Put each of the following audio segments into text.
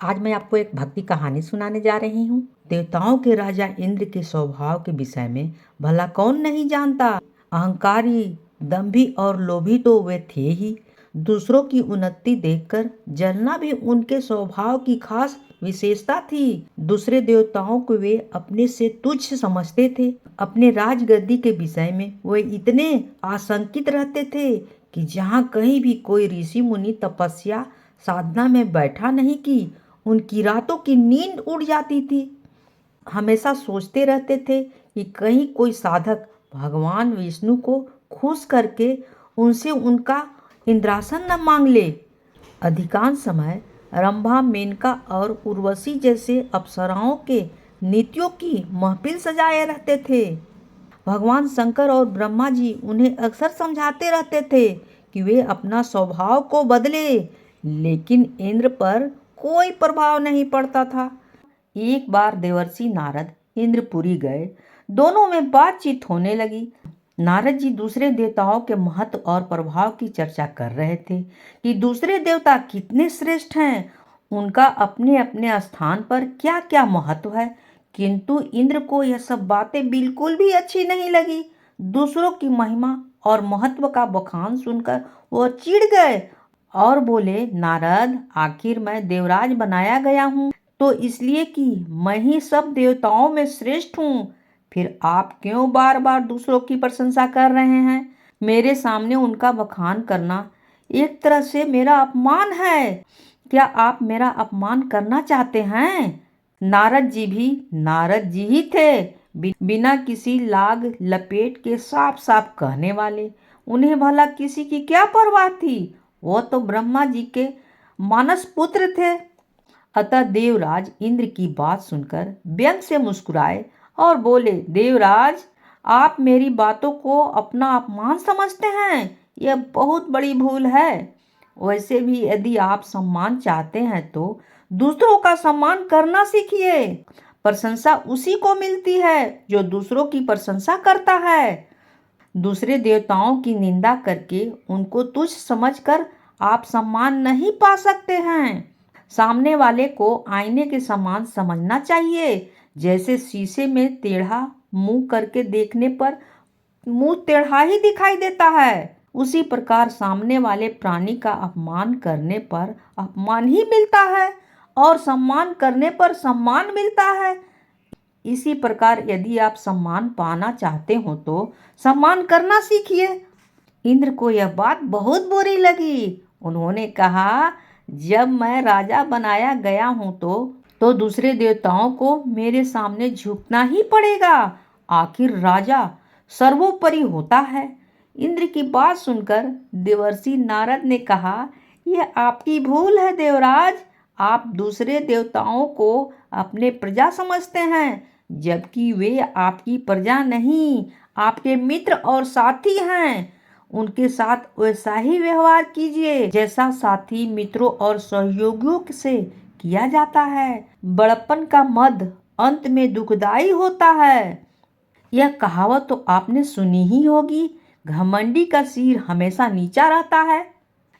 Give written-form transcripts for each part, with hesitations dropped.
आज मैं आपको एक भक्ति कहानी सुनाने जा रही हूँ। देवताओं के राजा इंद्र के स्वभाव के विषय में भला कौन नहीं जानता। अहंकारी, दंभी और लोभी तो वे थे ही। दूसरों की उन्नति देखकर जलना भी उनके स्वभाव की खास विशेषता थी। दूसरे देवताओं को वे अपने से तुच्छ समझते थे। अपने राजगद्दी के विषय में वे इतने आशंकित रहते थे कि जहाँ कहीं भी कोई ऋषि मुनि तपस्या साधना में बैठा नहीं की उनकी रातों की नींद उड़ जाती थी। हमेशा सोचते रहते थे कि कहीं कोई साधक भगवान विष्णु को खुश करके उनसे उनका इंद्रासन न मांग ले। अधिकांश समय रंभा, मेनका और उर्वशी जैसे अप्सराओं के नीतियों की महफिल सजाए रहते थे। भगवान शंकर और ब्रह्मा जी उन्हें अक्सर समझाते रहते थे कि वे अपना स्वभाव को बदले, लेकिन इंद्र पर कोई प्रभाव नहीं पड़ता था। एक बार देवर्षि नारद इंद्रपुरी गए। दोनों में बातचीत होने लगी। नारद जी दूसरे देवताओं के महत्व और प्रभाव की चर्चा कर रहे थे कि दूसरे देवता कितने श्रेष्ठ हैं, उनका अपने अपने स्थान पर क्या क्या महत्व है। किंतु इंद्र को यह सब बातें बिल्कुल भी अच्छी नहीं लगी। दूसरों की महिमा और महत्व का बखान सुनकर वो चिढ़ गए और बोले, नारद, आखिर मैं देवराज बनाया गया हूँ तो इसलिए कि मैं ही सब देवताओं में श्रेष्ठ हूँ। फिर आप क्यों बार बार दूसरों की प्रशंसा कर रहे हैं? मेरे सामने उनका बखान करना एक तरह से मेरा अपमान है। क्या आप मेरा अपमान करना चाहते हैं? नारद जी भी नारद जी ही थे, बिना किसी लाग लपेट के साफ साफ कहने वाले। उन्हें भला किसी की क्या परवाह थी? वो तो ब्रह्मा जी के मानस पुत्र थे। अतः देवराज इंद्र की बात सुनकर व्यंग से मुस्कुराए और बोले, देवराज, आप मेरी बातों को अपना अपमान समझते हैं। यह बहुत बड़ी भूल है। वैसे भी यदि आप सम्मान चाहते हैं तो दूसरों का सम्मान करना सीखिए। प्रशंसा उसी को मिलती है जो दूसरों की प्रशंसा करता है। दूसरे देवताओं की निंदा करके उनको तुच्छ समझकर आप सम्मान नहीं पा सकते हैं। सामने वाले को आईने के समान समझना चाहिए। जैसे शीशे में टेढ़ा मुंह करके देखने पर मुंह टेढ़ा ही दिखाई देता है, उसी प्रकार सामने वाले प्राणी का अपमान करने पर अपमान ही मिलता है और सम्मान करने पर सम्मान मिलता है। इसी प्रकार यदि आप सम्मान पाना चाहते हो तो सम्मान करना सीखिए। इंद्र को यह बात बहुत बुरी लगी। उन्होंने कहा, जब मैं राजा बनाया गया हूं तो दूसरे देवताओं को मेरे सामने झुकना ही पड़ेगा। आखिर राजा सर्वोपरि होता है। इंद्र की बात सुनकर देवर्षि नारद ने कहा, यह आपकी भूल है देवराज। आप दूसरे देवताओं को अपने प्रजा समझते हैं, जबकि वे आपकी प्रजा नहीं, आपके मित्र और साथी हैं। उनके साथ वैसा ही व्यवहार कीजिए जैसा साथी, मित्रों और सहयोगियों से किया जाता है। बड़प्पन का मद अंत में दुखदाई होता है। यह कहावत तो आपने सुनी ही होगी, घमंडी का सिर हमेशा नीचा रहता है।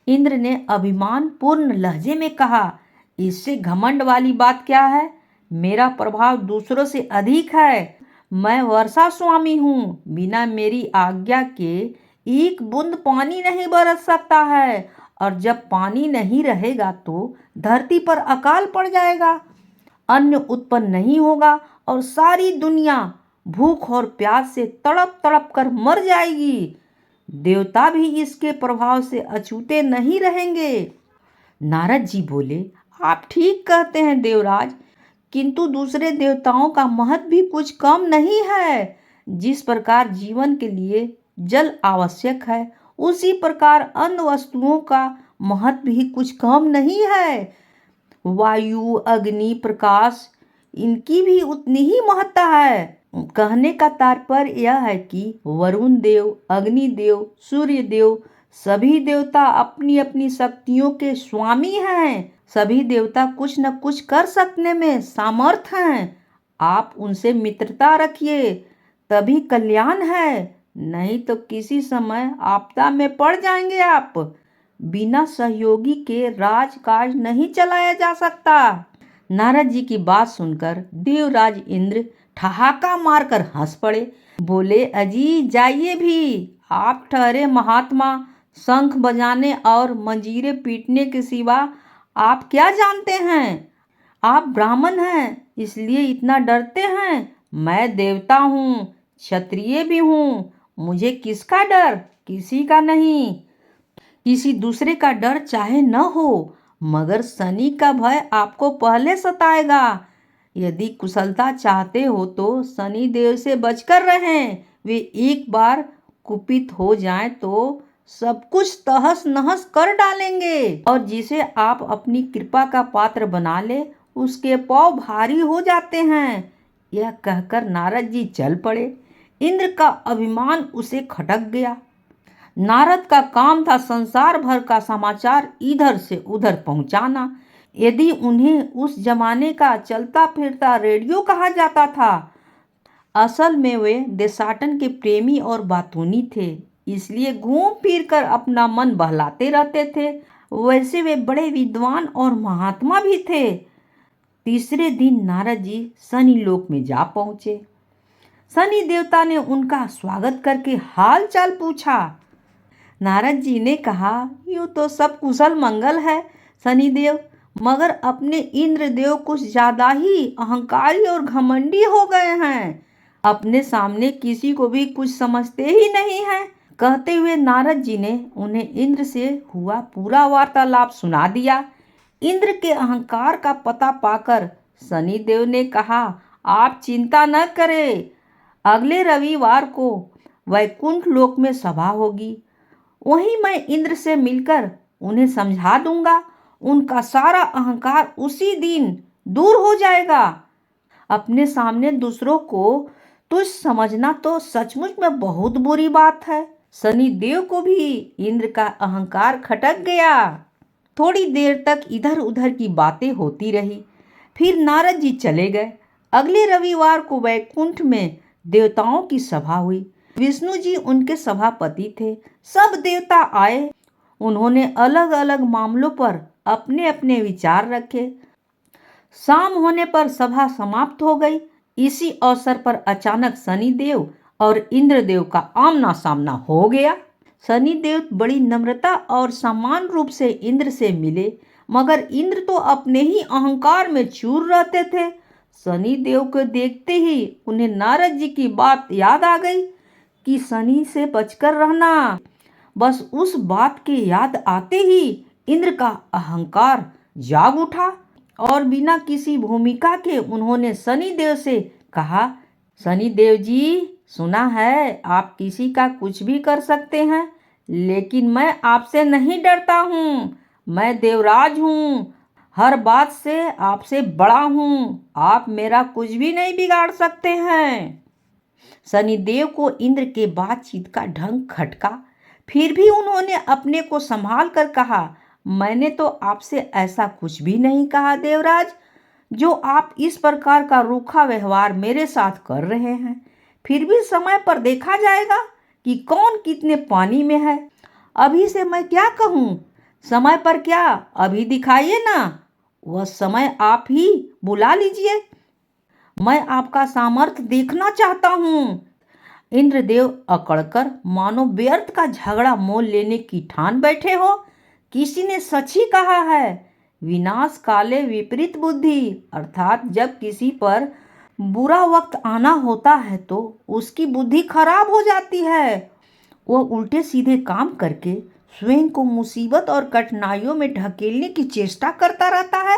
इंद्र ने अभिमान पूर्ण लहजे में कहा, इससे घमंड वाली बात क्या है? मेरा प्रभाव दूसरों से अधिक है। मैं वर्षा स्वामी हूँ। बिना मेरी आज्ञा के एक बूंद पानी नहीं बरस सकता है, और जब पानी नहीं रहेगा तो धरती पर अकाल पड़ जाएगा, अन्न उत्पन्न नहीं होगा और सारी दुनिया भूख और प्यास से तड़प तड़प कर मर जाएगी। देवता भी इसके प्रभाव से अछूते नहीं रहेंगे। नारद जी बोले, आप ठीक कहते हैं देवराज, किंतु दूसरे देवताओं का महत्व भी कुछ कम नहीं है। जिस प्रकार जीवन के लिए जल आवश्यक है, उसी प्रकार अन्य वस्तुओं का महत्व भी कुछ कम नहीं है। वायु, अग्नि, प्रकाश, इनकी भी उतनी ही महत्ता है। कहने का तात्पर्य यह है कि वरुण देव, अग्निदेव, सूर्य देव, सभी देवता अपनी अपनी शक्तियों के स्वामी हैं। सभी देवता कुछ न कुछ कर सकने में सामर्थ हैं। आप उनसे मित्रता रखिए, तभी कल्याण है, नहीं तो किसी समय आपदा में पड़ जाएंगे आप। बिना सहयोगी के राजकाज नहीं चलाया जा सकता। नारद जी की बात सुनकर देवराज इंद्र ठहाका मारकर हंस पड़े। बोले, अजी जाइए भी, आप ठहरे महात्मा, शंख बजाने और मंजीरे पीटने के सिवा आप क्या जानते हैं? आप ब्राह्मण हैं इसलिए इतना डरते हैं। मैं देवता हूँ, क्षत्रिय भी हूँ, मुझे किसका डर? किसी का नहीं। किसी दूसरे का डर चाहे न हो, मगर शनि का भय आपको पहले सताएगा। यदि कुशलता चाहते हो तो शनि देव से बचकर रहें। वे एक बार कुपित हो जाएं तो सब कुछ तहस नहस कर डालेंगे, और जिसे आप अपनी कृपा का पात्र बना ले उसके पांव भारी हो जाते हैं। यह कहकर नारद जी चल पड़े। इंद्र का अभिमान उसे खटक गया। नारद का काम था संसार भर का समाचार इधर से उधर पहुंचाना। यदि उन्हें उस जमाने का चलता फिरता रेडियो कहा जाता था। असल में वे देशाटन के प्रेमी और बातूनी थे, इसलिए घूम फिर कर अपना मन बहलाते रहते थे। वैसे वे बड़े विद्वान और महात्मा भी थे। तीसरे दिन नारद जी शनि लोक में जा पहुंचे। शनि देवता ने उनका स्वागत करके हाल चाल पूछा। नारद जी ने कहा, यूँ तो सब कुशल मंगल है शनिदेव, मगर अपने इंद्रदेव कुछ ज्यादा ही अहंकारी और घमंडी हो गए हैं। अपने सामने किसी को भी कुछ समझते ही नहीं हैं। कहते हुए नारद जी ने उन्हें इंद्र से हुआ पूरा वार्तालाप सुना दिया। इंद्र के अहंकार का पता पाकर शनिदेव ने कहा, आप चिंता न करें, अगले रविवार को वैकुंठ लोक में सभा होगी। वहीं मैं इंद्र से मिलकर उन्हें समझा दूंगा। उनका सारा अहंकार उसी दिन दूर हो जाएगा। अपने सामने दूसरों को तुच्छ समझना तो सचमुच में बहुत बुरी बात है। शनि देव को भी इंद्र का अहंकार खटक गया। थोड़ी देर तक इधर उधर की बातें होती रही, फिर नारद जी चले गए। अगले रविवार को वैकुंठ में देवताओं की सभा हुई। विष्णु जी उनके सभापति थे। सब देवता आए। उन्होंने अलग अलग मामलों पर अपने अपने विचार रखे। शाम होने पर सभा समाप्त हो गई। इसी अवसर पर अचानक शनिदेव और इंद्रदेव का आमना सामना हो गया। शनिदेव बड़ी नम्रता और सम्मान रूप से इंद्र से मिले, मगर इंद्र तो अपने ही अहंकार में चूर रहते थे। शनिदेव को देखते ही उन्हें नारद जी की बात याद आ गई कि शनि से बचकर रहना। बस उस बात की याद आते ही इंद्र का अहंकार जाग उठा और बिना किसी भूमिका के उन्होंने शनिदेव से कहा, शनिदेव जी, सुना है आप किसी का कुछ भी कर सकते हैं, लेकिन मैं आपसे नहीं डरता हूँ। मैं देवराज हूँ, हर बात से आपसे बड़ा हूँ, आप मेरा कुछ भी नहीं बिगाड़ सकते हैं। शनिदेव को इंद्र के बातचीत का ढंग खटका, फिर भी उन्होंने अपने को संभाल कर कहा, मैंने तो आपसे ऐसा कुछ भी नहीं कहा देवराज, जो आप इस प्रकार का रूखा व्यवहार मेरे साथ कर रहे हैं। फिर भी समय पर देखा जाएगा कि कौन कितने पानी में है। अभी से मैं क्या कहूँ? समय पर क्या, अभी दिखाइए ना, वह समय आप ही बुला लीजिए। मैं आपका सामर्थ्य देखना चाहता हूँ। इंद्रदेव अकड़कर मानो व्यर्थ का झगड़ा मोल लेने की ठान बैठे हो। किसी ने सच ही कहा है, विनाश काले विपरीत बुद्धि, अर्थात जब किसी पर बुरा वक्त आना होता है तो उसकी बुद्धि खराब हो जाती है। वह उल्टे सीधे काम करके स्वयं को मुसीबत और कठिनाइयों में ढकेलने की चेष्टा करता रहता है।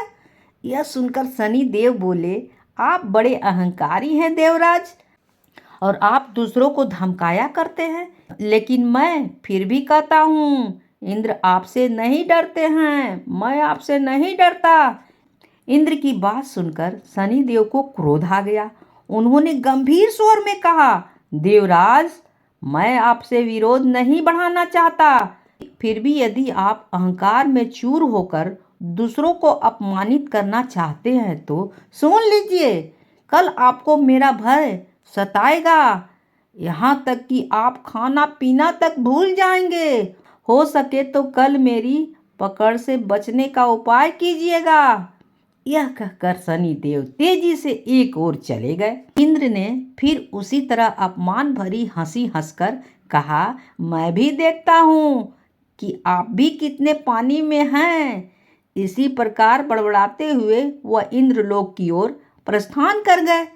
यह सुनकर शनि देव बोले, आप बड़े अहंकारी हैं देवराज, और आप दूसरों को धमकाया करते हैं, लेकिन मैं फिर भी कहता हूँ, इंद्र आपसे नहीं डरते हैं, मैं आपसे नहीं डरता। इंद्र की बात सुनकर शनिदेव को क्रोध आ गया। उन्होंने गंभीर स्वर में कहा, देवराज, मैं आपसे विरोध नहीं बढ़ाना चाहता, फिर भी यदि आप अहंकार में चूर होकर दूसरों को अपमानित करना चाहते हैं तो सुन लीजिए, कल आपको मेरा भय सताएगा, यहाँ तक कि आप खाना पीना तक भूल जाएंगे। हो सके तो कल मेरी पकड़ से बचने का उपाय कीजिएगा। यह कहकर शनिदेव तेजी से एक ओर चले गए। इंद्र ने फिर उसी तरह अपमान भरी हंसी हंसकर कहा, मैं भी देखता हूँ कि आप भी कितने पानी में हैं। इसी प्रकार बड़बड़ाते हुए वह इंद्रलोक की ओर प्रस्थान कर गए।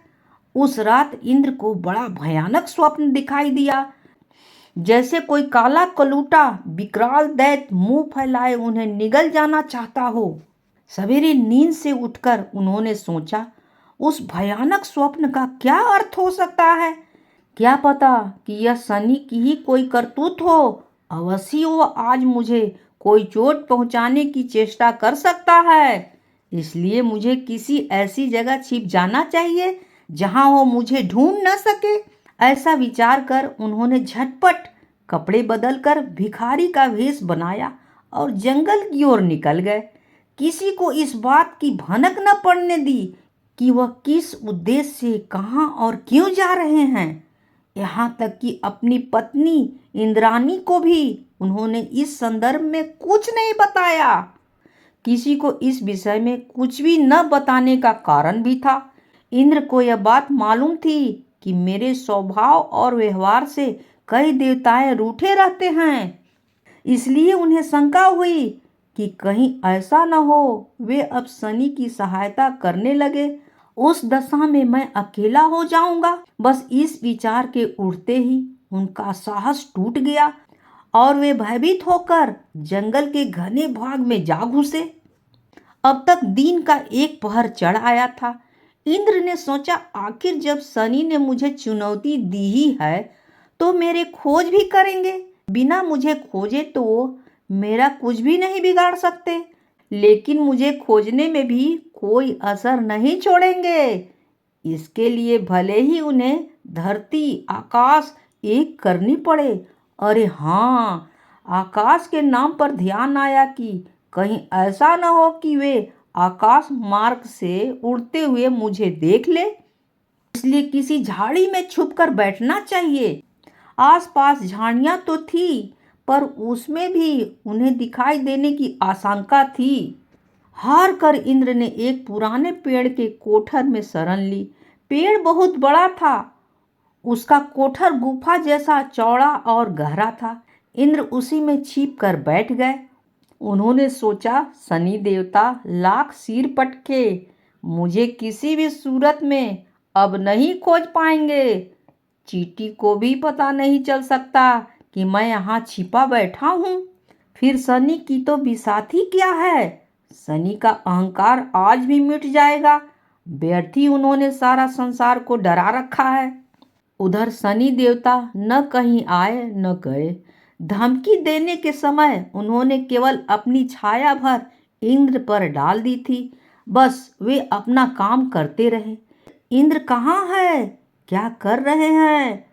उस रात इंद्र को बड़ा भयानक स्वप्न दिखाई दिया, जैसे कोई काला कलूटा विकराल दैत्य मुंह फैलाए उन्हें निगल जाना चाहता हो। सवेरे नींद से उठकर उन्होंने सोचा, उस भयानक स्वप्न का क्या अर्थ हो सकता है। क्या पता कि यह शनि की ही कोई करतूत हो। अवश्य वो आज मुझे कोई चोट पहुंचाने की चेष्टा कर सकता है। इसलिए मुझे किसी ऐसी जगह छिप जाना चाहिए जहां वो मुझे ढूंढ न सके। ऐसा विचार कर उन्होंने झटपट कपड़े बदलकर भिखारी का वेश बनाया और जंगल की ओर निकल गए। किसी को इस बात की भनक न पड़ने दी कि वह किस उद्देश्य से कहाँ और क्यों जा रहे हैं। यहाँ तक कि अपनी पत्नी इंद्राणी को भी उन्होंने इस संदर्भ में कुछ नहीं बताया। किसी को इस विषय में कुछ भी न बताने का कारण भी था। इंद्र को यह बात मालूम थी कि मेरे स्वभाव और व्यवहार से कई देवताएं रूठे रहते हैं। इसलिए उन्हें शंका हुई कि कहीं ऐसा न हो वे अब शनि की सहायता करने लगे। उस दशा में मैं अकेला हो जाऊंगा। बस इस विचार के उठते ही उनका साहस टूट गया और वे भयभीत होकर जंगल के घने भाग में जा घुसे। अब तक दिन का एक पहर चढ़ आया था। इंद्र ने सोचा, आखिर जब शनि ने मुझे चुनौती दी ही है तो मेरे खोज भी करेंगे। बिना मुझे खोजे तो वो मेरा कुछ भी नहीं बिगाड़ सकते, लेकिन मुझे खोजने में भी कोई असर नहीं छोड़ेंगे। इसके लिए भले ही उन्हें धरती आकाश एक करनी पड़े। अरे हाँ, आकाश के नाम पर ध्यान आया कि कहीं ऐसा न हो कि वे आकाश मार्ग से उड़ते हुए मुझे देख ले। इसलिए किसी झाड़ी में छुपकर बैठना चाहिए। आसपास झाड़ियां तो थी, पर उसमें भी उन्हें दिखाई देने की आशंका थी। हार कर इंद्र ने एक पुराने पेड़ के कोठर में शरण ली। पेड़ बहुत बड़ा था। उसका कोठर गुफा जैसा चौड़ा और गहरा था। इंद्र उसी में छिप कर बैठ गए। उन्होंने सोचा, शनि देवता लाख सिर पटके मुझे किसी भी सूरत में अब नहीं खोज पाएंगे। चींटी को भी पता नहीं चल सकता कि मैं यहाँ छिपा बैठा हूँ। फिर शनि की तो बिसाती क्या है। शनि का अहंकार आज भी मिट जाएगा। व्यर्थ ही उन्होंने सारा संसार को डरा रखा है। उधर शनि देवता न कहीं आए न गए। धमकी देने के समय उन्होंने केवल अपनी छाया भर इंद्र पर डाल दी थी। बस वे अपना काम करते रहे। इंद्र कहाँ है, क्या कर रहे हैं,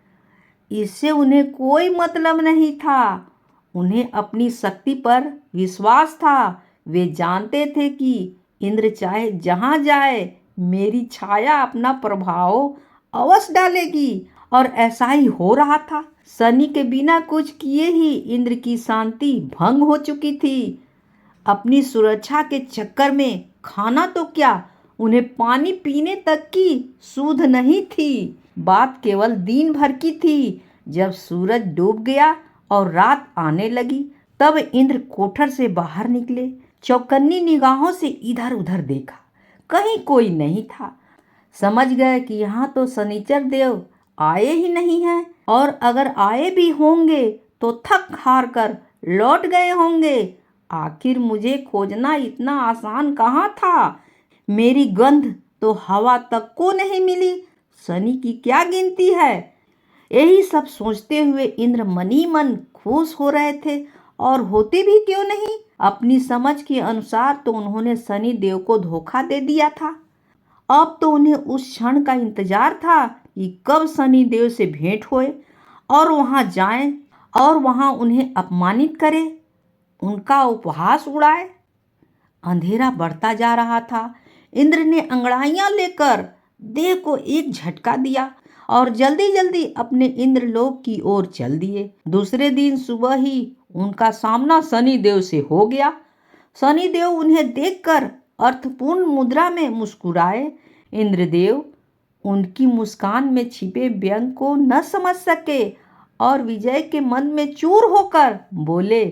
इससे उन्हें कोई मतलब नहीं था। उन्हें अपनी शक्ति पर विश्वास था। वे जानते थे कि इंद्र चाहे जहाँ जाए मेरी छाया अपना प्रभाव अवश्य डालेगी। और ऐसा ही हो रहा था। शनि के बिना कुछ किए ही इंद्र की शांति भंग हो चुकी थी। अपनी सुरक्षा के चक्कर में खाना तो क्या, उन्हें पानी पीने तक की सुध नहीं थी। बात केवल दिन भर की थी। जब सूरज डूब गया और रात आने लगी, तब इंद्र कोठर से बाहर निकले। चौकन्नी निगाहों से इधर उधर देखा, कहीं कोई नहीं था। समझ गए कि यहाँ तो शनिचर देव आए ही नहीं हैं, और अगर आए भी होंगे तो थक हार कर लौट गए होंगे। आखिर मुझे खोजना इतना आसान कहाँ था। मेरी गंध तो हवा तक को नहीं मिली। शनि की क्या गिनती है। यही सब सोचते हुए इंद्र मनी मन खुश हो रहे थे, और होते भी क्यों नहीं। अपनी समझ के अनुसार तो उन्होंने शनि देव को धोखा दे दिया था। अब तो उन्हें उस क्षण का इंतजार था कि कब शनि देव से भेंट होए और वहां जाएं और वहां उन्हें अपमानित करे, उनका उपहास उड़ाए। अंधेरा बढ़ता जा रहा था। इंद्र ने अंगड़ाइयां लेकर देह को एक झटका दिया और जल्दी जल्दी अपने इंद्रलोक की ओर चल दिए। दूसरे दिन सुबह ही उनका सामना शनिदेव से हो गया। शनिदेव उन्हें देखकर अर्थपूर्ण मुद्रा में मुस्कुराए। इंद्रदेव उनकी मुस्कान में छिपे व्यंग को न समझ सके और विजय के मन में चूर होकर बोले,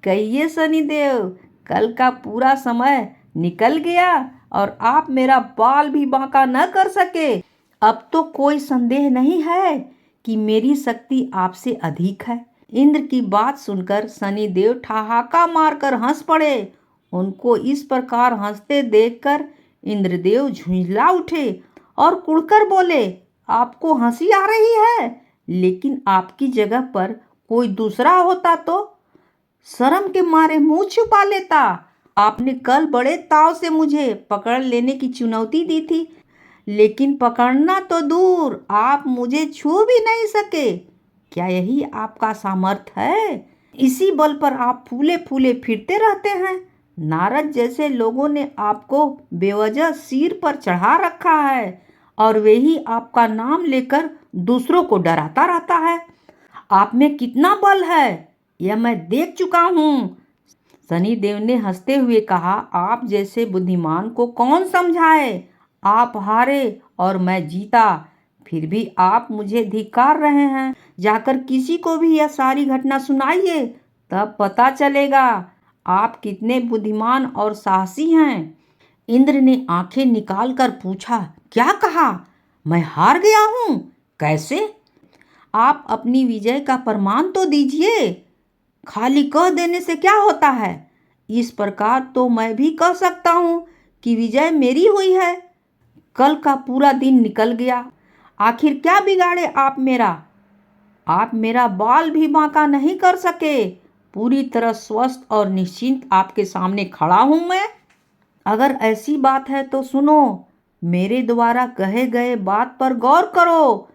कहिए शनिदेव, कल का पूरा समय निकल गया और आप मेरा बाल भी बांका न कर सके। अब तो कोई संदेह नहीं है कि मेरी शक्ति आपसे अधिक है। इंद्र की बात सुनकर शनिदेव ठहाका मारकर हंस पड़े। उनको इस प्रकार हंसते देखकर इंद्रदेव झुंझला उठे और कुढ़कर बोले, आपको हंसी आ रही है, लेकिन आपकी जगह पर कोई दूसरा होता तो शर्म के मारे मुंह छुपा लेता। आपने कल बड़े ताव से मुझे पकड़ लेने की चुनौती दी थी, लेकिन पकड़ना तो दूर, आप मुझे छू भी नहीं सके। क्या यही आपका सामर्थ्य है? इसी बल पर आप फूले फूले फिरते रहते हैं। नारद जैसे लोगों ने आपको बेवजह सिर पर चढ़ा रखा है और वही आपका नाम लेकर दूसरों को डराता रहता है। आप में कितना बल है यह मैं देख चुका हूँ। शनिदेव ने हंसते हुए कहा, आप जैसे बुद्धिमान को कौन समझाए। आप हारे और मैं जीता, फिर भी आप मुझे धिक्कार रहे हैं। जाकर किसी को भी यह सारी घटना सुनाइए, तब पता चलेगा आप कितने बुद्धिमान और साहसी हैं। इंद्र ने आंखें निकालकर पूछा, क्या कहा? मैं हार गया हूँ? कैसे? आप अपनी विजय का प्रमाण तो दीजिए। खाली कह देने से क्या होता है? इस प्रकार तो मैं भी कह सकता हूँ कि विजय मेरी हुई है। कल का पूरा दिन निकल गया, आखिर क्या बिगाड़े आप मेरा? आप मेरा बाल भी बांका नहीं कर सके। पूरी तरह स्वस्थ और निश्चिंत आपके सामने खड़ा हूँ मैं। अगर ऐसी बात है तो सुनो, मेरे द्वारा कहे गए बात पर गौर करो।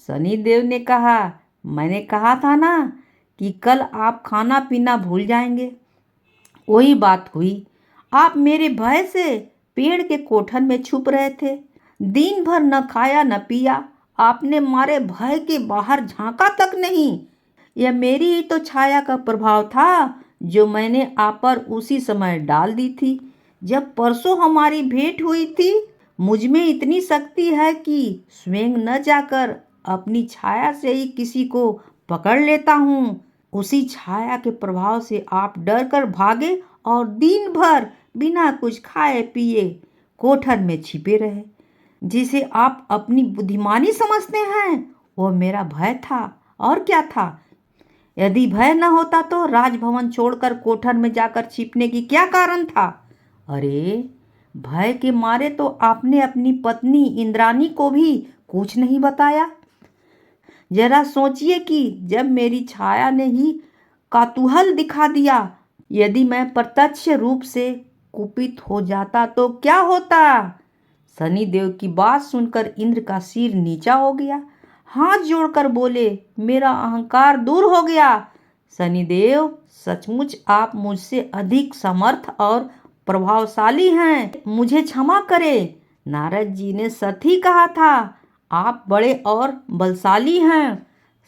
शनिदेव ने कहा, मैंने कहा था ना कि कल आप खाना पीना भूल जाएंगे। वही बात हुई। आप मेरे भय से पेड़ के कोठन में छुप रहे थे। दिन भर न खाया न पिया। आपने मारे भय के बाहर झांका तक नहीं। यह मेरी ही तो छाया का प्रभाव था जो मैंने आप पर उसी समय डाल दी थी जब परसों हमारी भेंट हुई थी। मुझ में इतनी शक्ति है कि स्वयं न जाकर अपनी छाया से ही किसी को पकड़ लेता हूँ। उसी छाया के प्रभाव से आप डर कर भागे और दिन भर बिना कुछ खाए पिए कोठर में छिपे रहे। जिसे आप अपनी बुद्धिमानी समझते हैं वो मेरा भय था, और क्या था। यदि भय न होता तो राजभवन छोड़कर कोठर में जाकर छिपने की क्या कारण था? अरे, भय के मारे तो आपने अपनी पत्नी इंद्राणी को भी कुछ नहीं बताया। जरा सोचिए कि जब मेरी छाया ने ही कातूहल दिखा दिया, यदि मैं प्रत्यक्ष रूप से कुपित हो जाता तो क्या होता। शनिदेव की बात सुनकर इंद्र का सिर नीचा हो गया। हाथ जोड़कर बोले, मेरा अहंकार दूर हो गया। शनिदेव, सचमुच आप मुझसे अधिक समर्थ और प्रभावशाली हैं। मुझे क्षमा करें। नारद जी ने सच ही कहा था, आप बड़े और बलशाली हैं।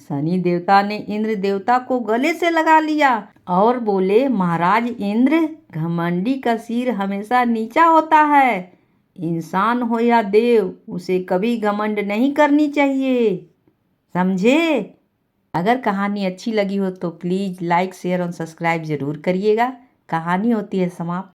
शनि देवता ने इंद्र देवता को गले से लगा लिया और बोले, महाराज इंद्र, घमंडी का सिर हमेशा नीचा होता है। इंसान हो या देव, उसे कभी घमंड नहीं करनी चाहिए, समझे। अगर कहानी अच्छी लगी हो तो प्लीज़ लाइक शेयर और सब्सक्राइब ज़रूर करिएगा। कहानी होती है समाप्त।